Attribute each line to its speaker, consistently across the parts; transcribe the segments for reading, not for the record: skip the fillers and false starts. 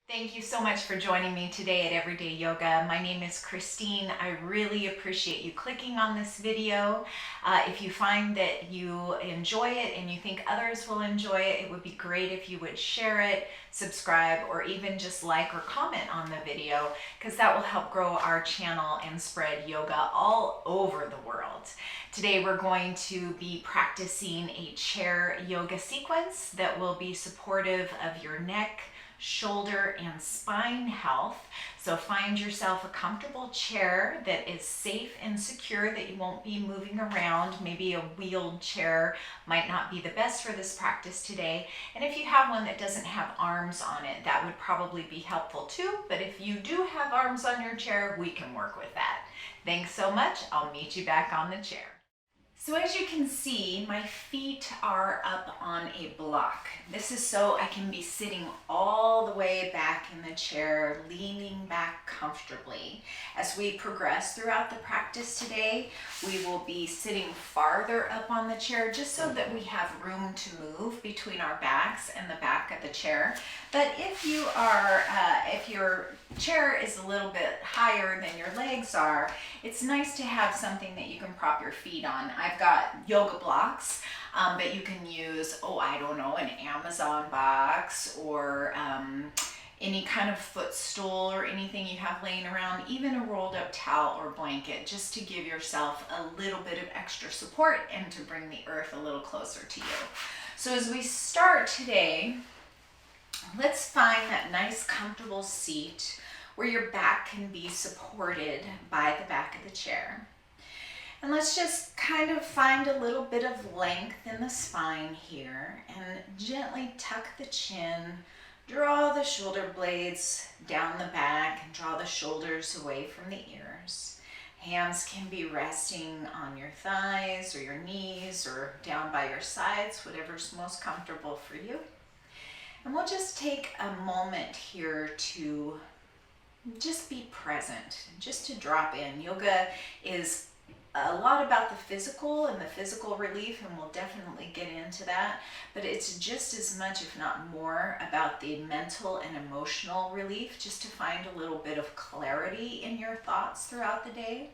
Speaker 1: Thank you so much for joining me today at Everyday Yoga. My name is Christine. I really appreciate you clicking on this video. If you find that you enjoy it and you think others will enjoy it, it would be great if you would share it, subscribe, or even just like or comment on the video, because that will help grow our channel and spread yoga all over the world. Today we're going to be practicing a chair yoga sequence that will be supportive of your neck, shoulder, and spine health. So find yourself a comfortable chair that is safe and secure, that you won't be moving around. Maybe a wheeled chair might not be the best for this practice today. And if you have one that doesn't have arms on it, that would probably be helpful too. But if you do have arms on your chair, we can work with that. Thanks so much. I'll meet you back on the chair. So as you can see, my feet are up on a block. This is so I can be sitting all the way back in the chair, leaning back comfortably. As we progress throughout the practice today, we will be sitting farther up on the chair just so that we have room to move between our backs and the back of the chair. But if your chair is a little bit higher than your legs are, it's nice to have something that you can prop your feet on. I've got yoga blocks, but you can use, an Amazon box or any kind of footstool or anything you have laying around, even a rolled up towel or blanket, just to give yourself a little bit of extra support and to bring the earth a little closer to you. So as we start today, let's find that nice comfortable seat where your back can be supported by the back of the chair. And let's just kind of find a little bit of length in the spine here and gently tuck the chin, draw the shoulder blades down the back and draw the shoulders away from the ears. Hands can be resting on your thighs or your knees or down by your sides, whatever's most comfortable for you. And we'll just take a moment here to just be present, just to drop in. Yoga is a lot about the physical and the physical relief, and we'll definitely get into that, but it's just as much, if not more, about the mental and emotional relief, just to find a little bit of clarity in your thoughts throughout the day.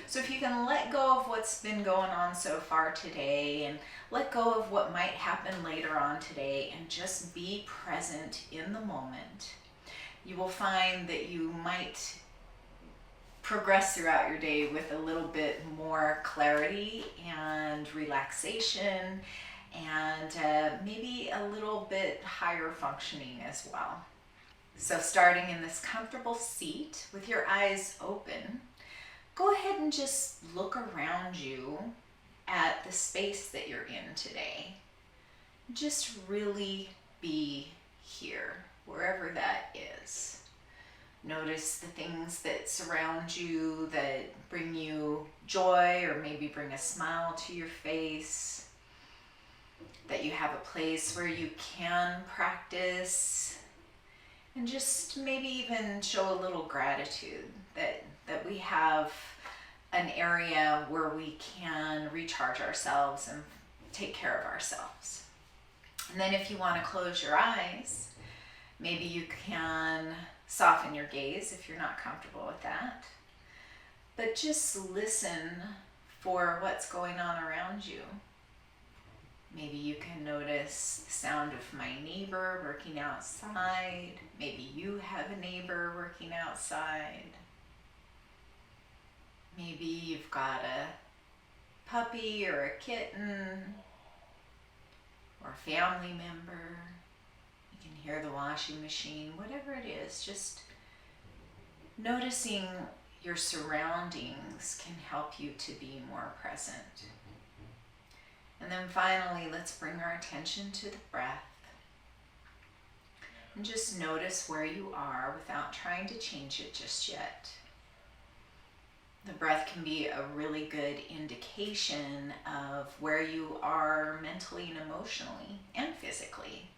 Speaker 1: So if you can let go of what's been going on so far today and let go of what might happen later on today and just be present in the moment, you will find that you might progress throughout your day with a little bit more clarity and relaxation and maybe a little bit higher functioning as well. So starting in this comfortable seat with your eyes open, go ahead and just look around you at the space that you're in today. Just really be here, wherever that is. Notice the things that surround you that bring you joy or maybe bring a smile to your face. That you have a place where you can practice. And just maybe even show a little gratitude that we have an area where we can recharge ourselves and take care of ourselves. And then if you want to close your eyes, maybe you can soften your gaze if you're not comfortable with that. But just listen for what's going on around you. Maybe you can notice the sound of my neighbor working outside. Maybe you have a neighbor working outside. Maybe you've got a puppy or a kitten or a family member. You can hear the washing machine, whatever it is. Just noticing your surroundings can help you to be more present. And then finally, let's bring our attention to the breath. And just notice where you are without trying to change it just yet. The breath can be a really good indication of where you are mentally and emotionally and physically.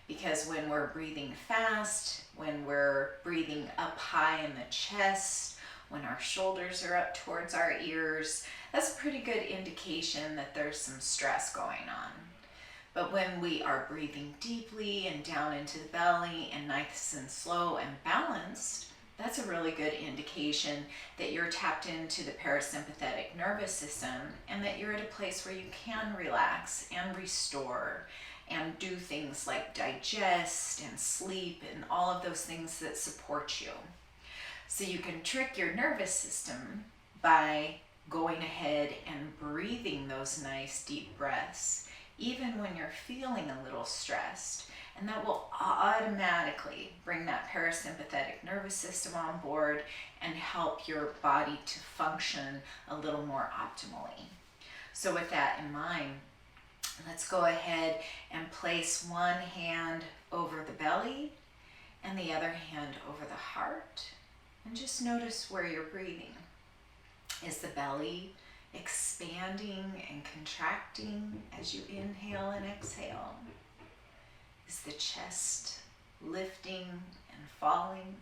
Speaker 1: Because when we're breathing fast, when we're breathing up high in the chest, when our shoulders are up towards our ears, that's a pretty good indication that there's some stress going on. But when we are breathing deeply and down into the belly and nice and slow and balanced, that's a really good indication that you're tapped into the parasympathetic nervous system and that you're at a place where you can relax and restore and do things like digest and sleep and all of those things that support you. So you can trick your nervous system by going ahead and breathing those nice deep breaths, even when you're feeling a little stressed. And that will automatically bring that parasympathetic nervous system on board and help your body to function a little more optimally. So with that in mind, let's go ahead and place one hand over the belly and the other hand over the heart. And just notice where you're breathing. Is the belly expanding and contracting as you inhale and exhale? Is the chest lifting and falling?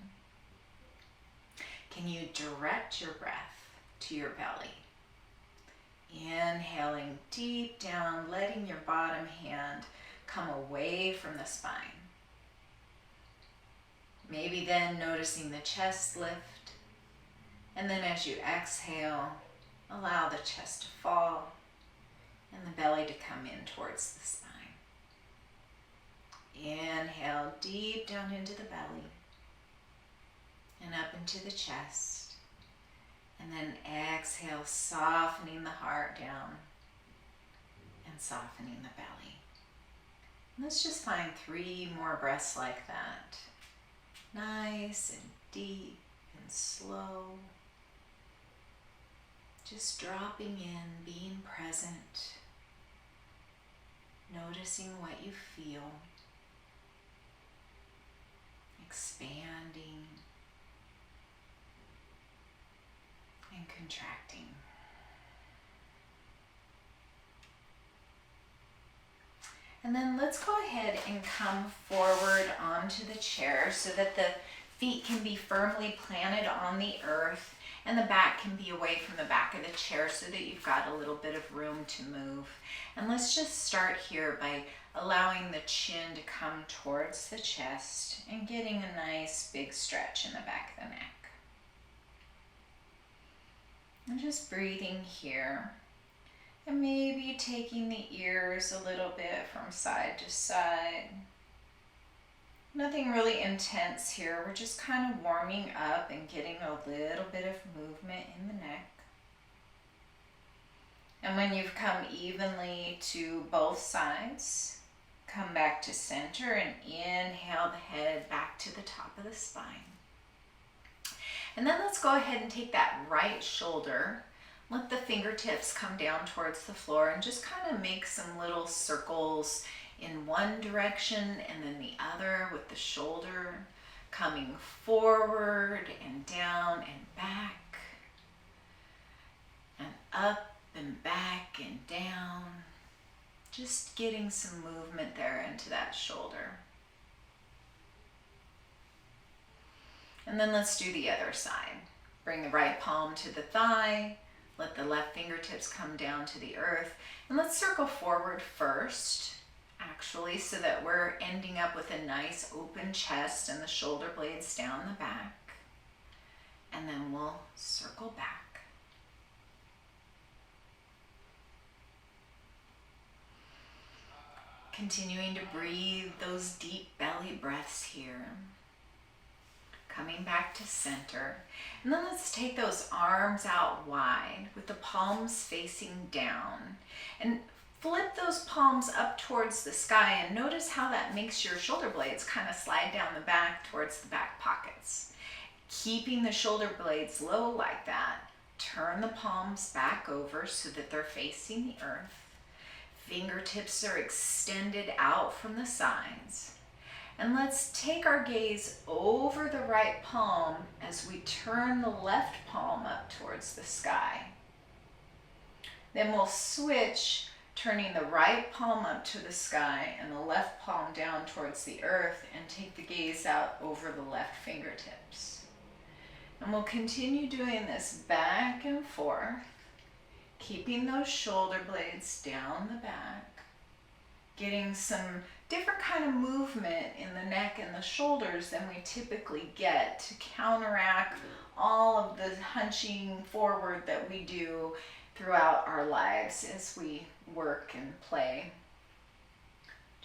Speaker 1: Can you direct your breath to your belly? Inhaling deep down, letting your bottom hand come away from the spine. Maybe then noticing the chest lift. And then as you exhale, allow the chest to fall and the belly to come in towards the spine. Inhale deep down into the belly and up into the chest. And then exhale, softening the heart down and softening the belly. Let's just find 3 more breaths like that. Nice and deep and slow. Just dropping in, being present, noticing what you feel, expanding and contracting. And then let's go ahead and come forward onto the chair so that the feet can be firmly planted on the earth and the back can be away from the back of the chair so that you've got a little bit of room to move. And let's just start here by allowing the chin to come towards the chest and getting a nice big stretch in the back of the neck. And just breathing here. And maybe taking the ears a little bit from side to side. Nothing really intense here. We're just kind of warming up and getting a little bit of movement in the neck. And when you've come evenly to both sides, come back to center and inhale the head back to the top of the spine. And then let's go ahead and take that right shoulder. Let the fingertips come down towards the floor and just kind of make some little circles in one direction and then the other with the shoulder coming forward and down and back and up and back and down. Just getting some movement there into that shoulder. And then let's do the other side. Bring the right palm to the thigh. Let the left fingertips come down to the earth. And let's circle forward first, actually, so that we're ending up with a nice open chest and the shoulder blades down the back. And then we'll circle back. Continuing to breathe those deep belly breaths here. Coming back to center. And then let's take those arms out wide with the palms facing down. And flip those palms up towards the sky and notice how that makes your shoulder blades kind of slide down the back towards the back pockets. Keeping the shoulder blades low like that, turn the palms back over so that they're facing the earth. Fingertips are extended out from the sides. And let's take our gaze over the right palm as we turn the left palm up towards the sky. Then we'll switch, turning the right palm up to the sky and the left palm down towards the earth, and take the gaze out over the left fingertips. And we'll continue doing this back and forth, keeping those shoulder blades down the back getting some different kind of movement in the neck and the shoulders than we typically get to counteract all of the hunching forward that we do throughout our lives as we work and play.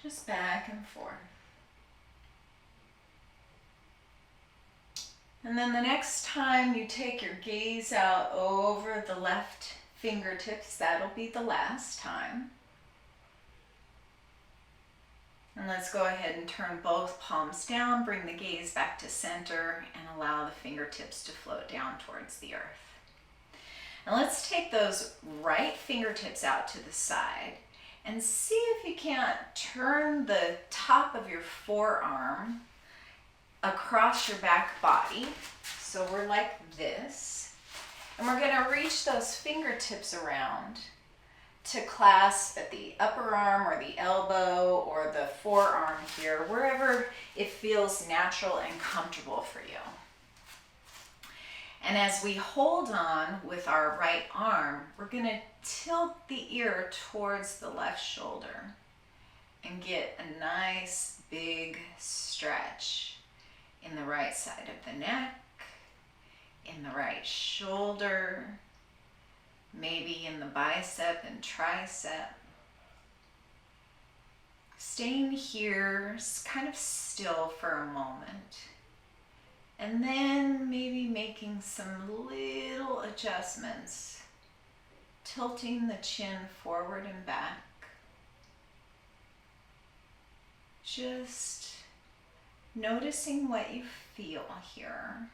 Speaker 1: Just back and forth. And then the next time you take your gaze out over the left fingertips, that'll be the last time. And let's go ahead and turn both palms down, bring the gaze back to center, and allow the fingertips to float down towards the earth. And let's take those right fingertips out to the side and see if you can't turn the top of your forearm across your back body. So we're like this. And we're going to reach those fingertips around to clasp at the upper arm or the elbow or the forearm here, wherever it feels natural and comfortable for you. And as we hold on with our right arm, we're going to tilt the ear towards the left shoulder and get a nice big stretch in the right side of the neck, in the right shoulder, maybe in the bicep and tricep. Staying here kind of still for a moment. And then maybe making some little adjustments, tilting the chin forward and back. Just noticing what you feel here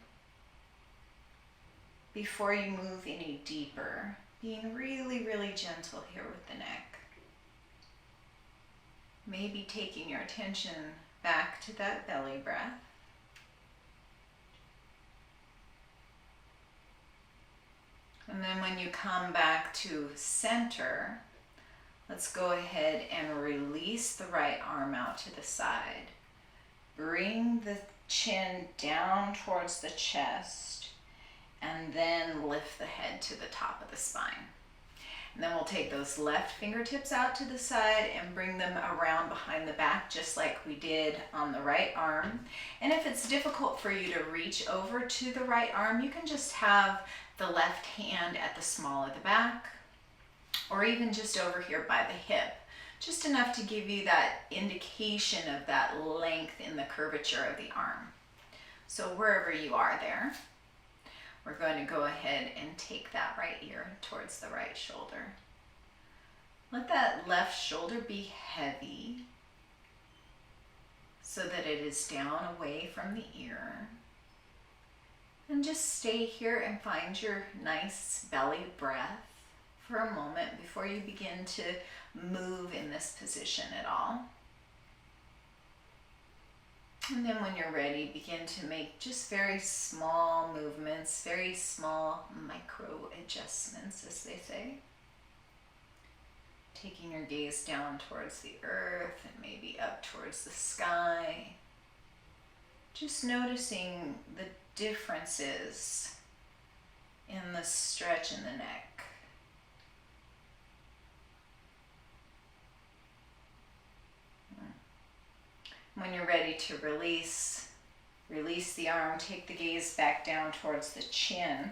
Speaker 1: before you move any deeper. Being really, really gentle here with the neck. Maybe taking your attention back to that belly breath. And then when you come back to center, let's go ahead and release the right arm out to the side. Bring the chin down towards the chest and then lift the head to the top of the spine. And then we'll take those left fingertips out to the side and bring them around behind the back just like we did on the right arm. And if it's difficult for you to reach over to the right arm, you can just have the left hand at the small of the back, or even just over here by the hip, just enough to give you that indication of that length in the curvature of the arm. So wherever you are there, we're going to go ahead and take that right ear towards the right shoulder. Let that left shoulder be heavy so that it is down away from the ear. And just stay here and find your nice belly breath for a moment before you begin to move in this position at all. And then when you're ready, begin to make just very small movements, very small micro adjustments, as they say. Taking your gaze down towards the earth and maybe up towards the sky. Just noticing the differences in the stretch in the neck. When you're ready to release the arm, take the gaze back down towards the chin,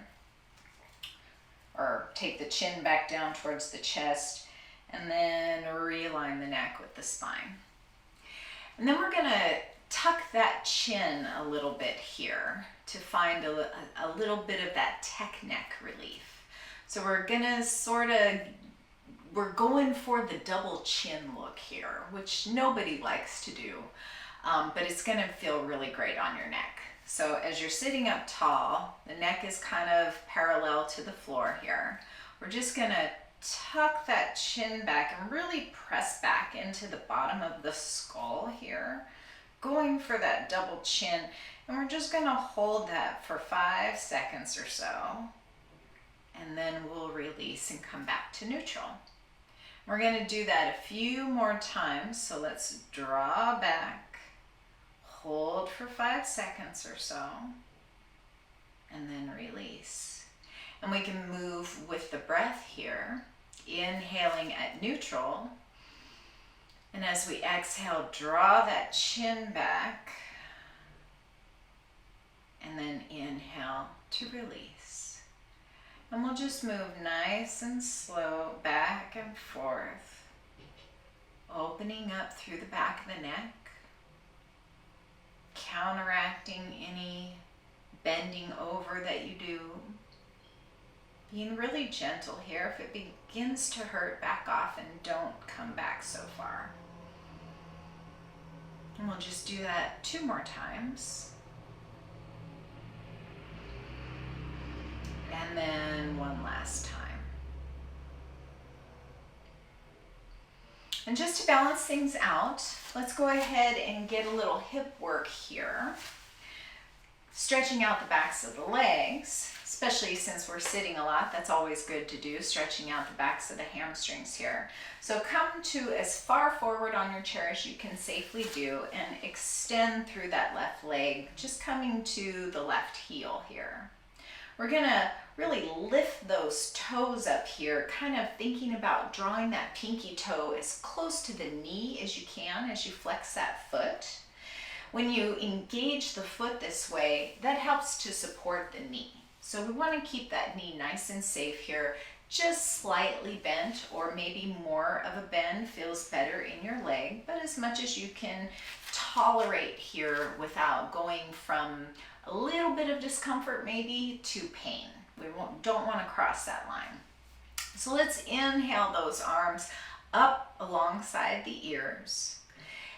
Speaker 1: or take the chin back down towards the chest, and then realign the neck with the spine. And then we're going to tuck that chin a little bit here to find a little bit of that tech neck relief. So we're gonna we're going for the double chin look here, which nobody likes to do, but it's gonna feel really great on your neck. So as you're sitting up tall, the neck is kind of parallel to the floor here. We're just gonna tuck that chin back and really press back into the bottom of the skull here, going for that double chin. And we're just gonna hold that for 5 seconds or so. And then we'll release and come back to neutral. We're gonna do that a few more times. So let's draw back, hold for 5 seconds or so, and then release. And we can move with the breath here, inhaling at neutral, And as we exhale, draw that chin back. And then inhale to release. And we'll just move nice and slow back and forth, opening up through the back of the neck, counteracting any bending over that you do. Being really gentle here. If it begins to hurt, back off and don't come back so far. And we'll just do that 2 more times. And then 1 last time. And just to balance things out, let's go ahead and get a little hip work here. Stretching out the backs of the legs, especially since we're sitting a lot. That's always good to do, stretching out the backs of the hamstrings here. So come to as far forward on your chair as you can safely do and extend through that left leg, just coming to the left heel here. We're gonna really lift those toes up here, kind of thinking about drawing that pinky toe as close to the knee as you can as you flex that foot. When you engage the foot this way, that helps to support the knee. So we want to keep that knee nice and safe here, just slightly bent, or maybe more of a bend feels better in your leg, but as much as you can tolerate here without going from a little bit of discomfort maybe to pain. We don't want to cross that line. So let's inhale those arms up alongside the ears.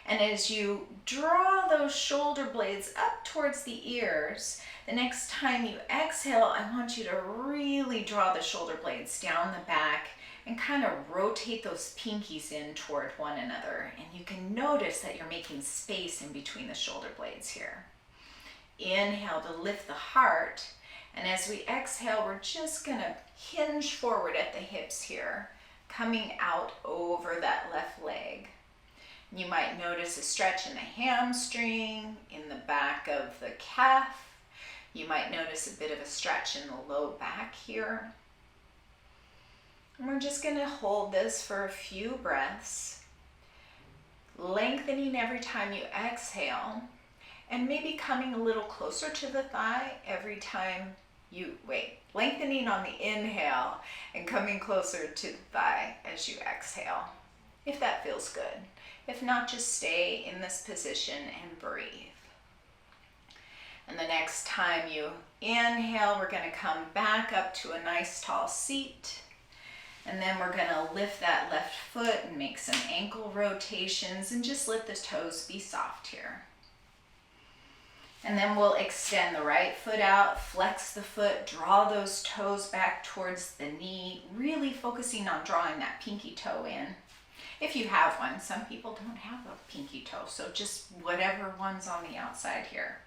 Speaker 1: And as you draw those shoulder blades up towards the ears, the next time you exhale, I want you to really draw the shoulder blades down the back and kind of rotate those pinkies in toward one another. And you can notice that you're making space in between the shoulder blades here. Inhale to lift the heart. And as we exhale, we're just going to hinge forward at the hips here, coming out over that left leg. You might notice a stretch in the hamstring, in the back of the calf. You might notice a bit of a stretch in the low back here. And we're just going to hold this for a few breaths, lengthening every time you exhale, and maybe coming a little closer to the thigh every time you lengthening on the inhale and coming closer to the thigh as you exhale, if that feels good. If not, just stay in this position and breathe. And the next time you inhale, we're going to come back up to a nice tall seat. And then we're going to lift that left foot and make some ankle rotations and just let the toes be soft here. And then we'll extend the right foot out, flex the foot, draw those toes back towards the knee, really focusing on drawing that pinky toe in. If you have one, some people don't have a pinky toe, so just whatever one's on the outside here.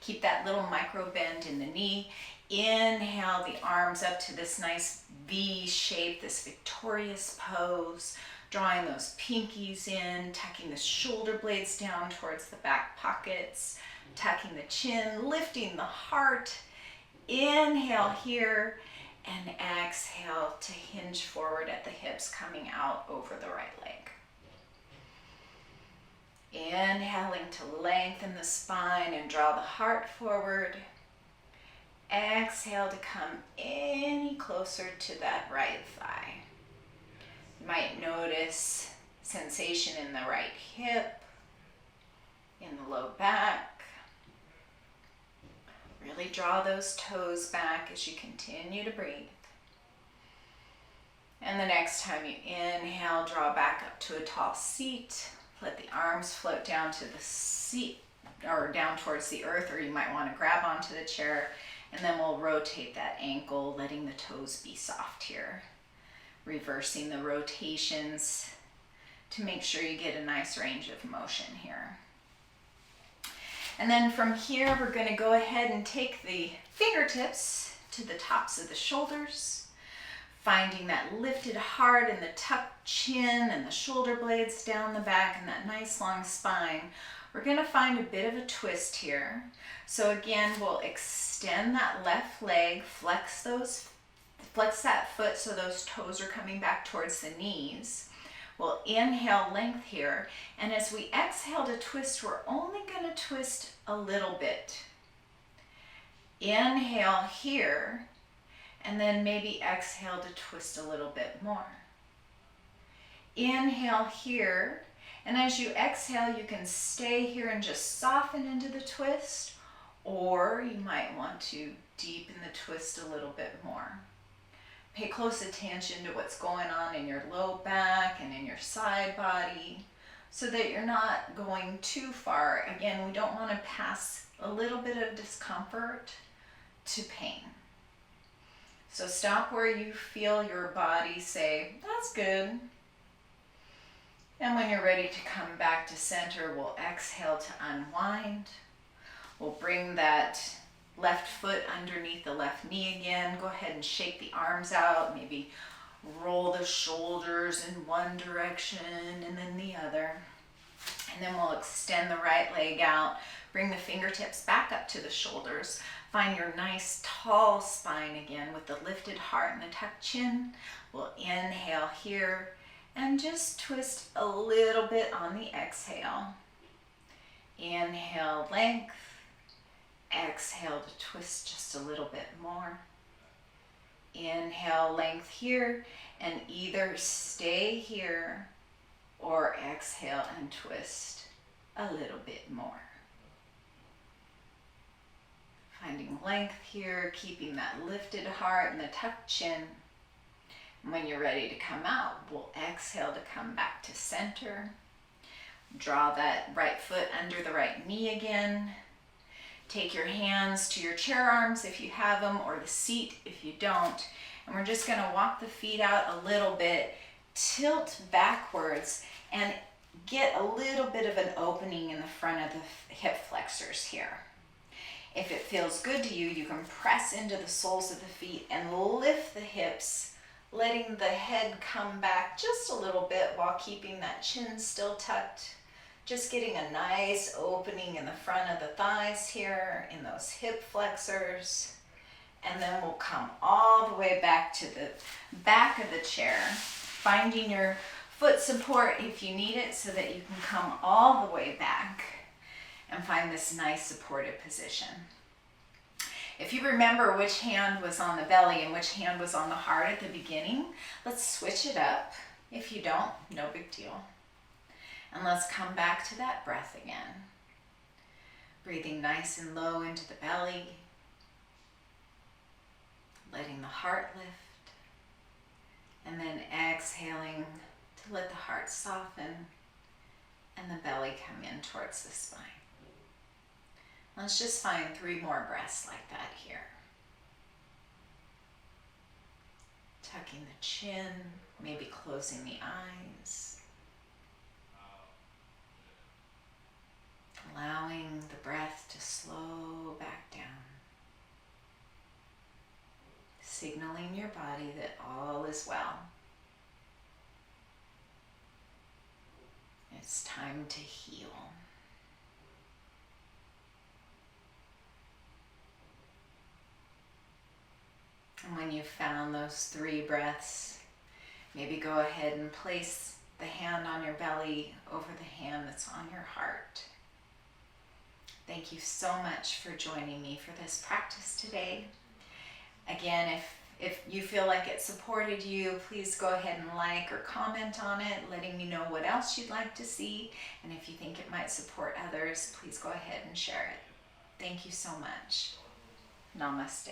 Speaker 1: Keep that little micro bend in the knee. Inhale the arms up to this nice V shape, this victorious pose, drawing those pinkies in, tucking the shoulder blades down towards the back pockets, tucking the chin, lifting the heart. Inhale here. And exhale to hinge forward at the hips, coming out over the right leg. Inhaling to lengthen the spine and draw the heart forward. Exhale to come any closer to that right thigh. You might notice sensation in the right hip, in the low back. Really draw those toes back as you continue to breathe. And the next time you inhale, draw back up to a tall seat. Let the arms float down to the seat or down towards the earth, or you might want to grab onto the chair. And then we'll rotate that ankle, letting the toes be soft here. Reversing the rotations to make sure you get a nice range of motion here. And then from here, we're going to go ahead and take the fingertips to the tops of the shoulders, finding that lifted heart and the tucked chin and the shoulder blades down the back and that nice long spine. We're going to find a bit of a twist here. So again, we'll extend that left leg, flex that foot so those toes are coming back towards the knees. We'll inhale length here, and as we exhale to twist, we're only going to twist a little bit. Inhale here, and then maybe exhale to twist a little bit more. Inhale here, and as you exhale, you can stay here and just soften into the twist, or you might want to deepen the twist a little bit more. Pay close attention to what's going on in your low back and in your side body so that you're not going too far. Again, we don't want to pass a little bit of discomfort to pain. So stop where you feel your body say, that's good. And when you're ready to come back to center, we'll exhale to unwind. We'll bring that left foot underneath the left knee again. Go ahead and shake the arms out. Maybe roll the shoulders in one direction and then the other. And then we'll extend the right leg out. Bring the fingertips back up to the shoulders. Find your nice tall spine again with the lifted heart and the tucked chin. We'll inhale here and just twist a little bit on the exhale. Inhale, length. Exhale to twist just a little bit more. Inhale, length here, and either stay here or exhale and twist a little bit more. Finding length here, keeping that lifted heart and the tucked chin. When you're ready to come out, we'll exhale to come back to center. Draw that right foot under the right knee again. Take your hands to your chair arms if you have them, or the seat if you don't. And we're just going to walk the feet out a little bit, tilt backwards, and get a little bit of an opening in the front of the hip flexors here. If it feels good to you, you can press into the soles of the feet and lift the hips, letting the head come back just a little bit while keeping that chin still tucked. Just getting a nice opening in the front of the thighs here, in those hip flexors. And then we'll come all the way back to the back of the chair, finding your foot support if you need it so that you can come all the way back and find this nice supported position. If you remember which hand was on the belly and which hand was on the heart at the beginning, let's switch it up. If you don't, no big deal. And let's come back to that breath again. Breathing nice and low into the belly. Letting the heart lift. And then exhaling to let the heart soften and the belly come in towards the spine. Let's just find 3 more breaths like that here. Tucking the chin, maybe closing the eyes. Allowing the breath to slow back down. Signaling your body that all is well. It's time to heal. And when you've found those 3 breaths, maybe go ahead and place the hand on your belly over the hand that's on your heart. Thank you so much for joining me for this practice today. Again, if you feel like it supported you, please go ahead and like or comment on it, letting me know what else you'd like to see. And if you think it might support others, please go ahead and share it. Thank you so much. Namaste.